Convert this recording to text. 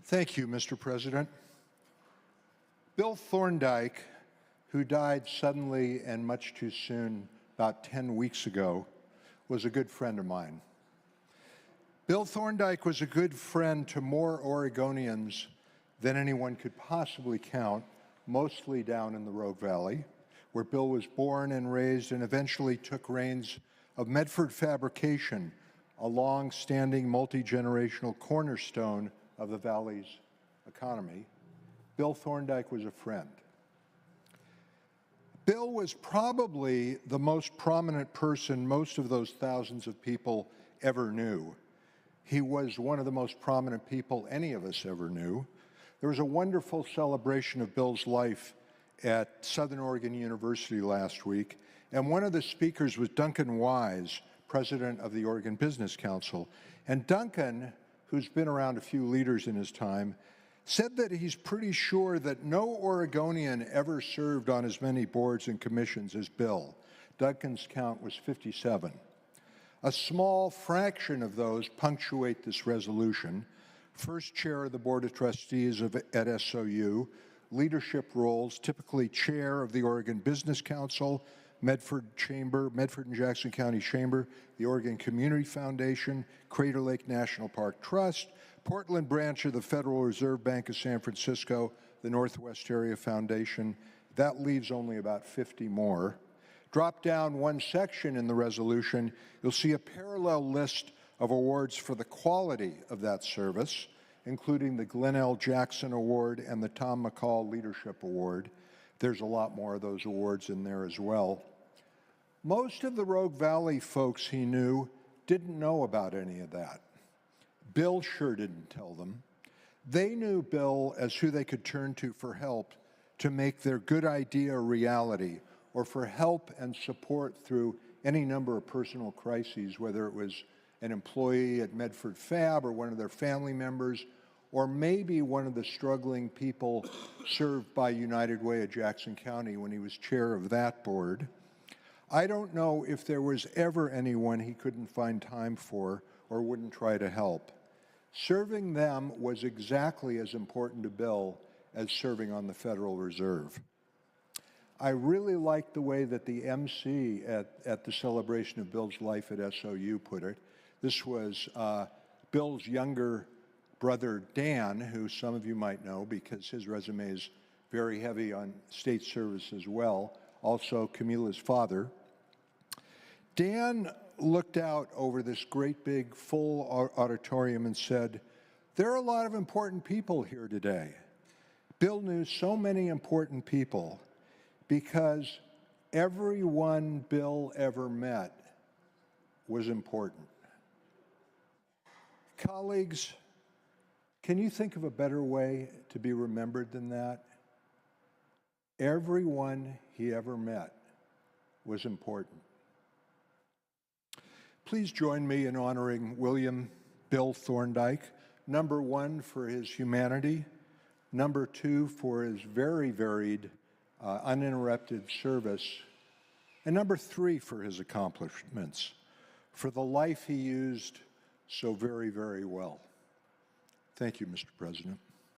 Thank you, Mr. President. Bill Thorndike, who died suddenly and much too soon about 10 weeks ago, was a good friend of mine. Bill Thorndike was a good friend to more Oregonians than anyone could possibly count, mostly down in the Rogue Valley, where Bill was born and raised and eventually took reins of Medford Fabrication, a long-standing multi-generational cornerstone of the Valley's economy. Bill Thorndike was a friend. Bill was probably the most prominent person most of those thousands of people ever knew. He was one of the most prominent people any of us ever knew. There was a wonderful celebration of Bill's life at Southern Oregon University last week, and one of the speakers was Duncan Wise, president of the Oregon Business Council. And Duncan, who's been around a few leaders in his time, said that he's pretty sure that no Oregonian ever served on as many boards and commissions as Bill. Duncan's count was 57. A small fraction of those punctuate this resolution. First chair of the Board of Trustees at SOU, leadership roles, typically chair of the Oregon Business Council, Medford and Jackson County Chamber, the Oregon Community Foundation, Crater Lake National Park Trust, Portland branch of the Federal Reserve Bank of San Francisco, the Northwest Area Foundation. That leaves only about 50 more. Drop down one section in the resolution, you'll see a parallel list of awards for the quality of that service, including the Glenn L. Jackson Award and the Tom McCall Leadership Award. There's a lot more of those awards in there as well. Most of the Rogue Valley folks he knew didn't know about any of that. Bill sure didn't tell them. They knew Bill as who they could turn to for help to make their good idea a reality, or for help and support through any number of personal crises, whether it was an employee at Medford Fab or one of their family members, or maybe one of the struggling people served by United Way of Jackson County when he was chair of that board. I don't know if there was ever anyone he couldn't find time for or wouldn't try to help. Serving them was exactly as important to Bill as serving on the Federal Reserve. I really liked the way that the MC at the celebration of Bill's life at SOU put it. This was Bill's younger brother, Dan, who some of you might know because his resume is very heavy on state service as well, also Camila's father. Dan looked out over this great big full auditorium and said, "There are a lot of important people here today." Bill knew so many important people because everyone Bill ever met was important. Colleagues, can you think of a better way to be remembered than that? Everyone he ever met was important. Please join me in honoring William Bill Thorndike, number one for his humanity, number two for his very varied, uninterrupted service, and number three for his accomplishments, for the life he used so very, very well. Thank you, Mr. President.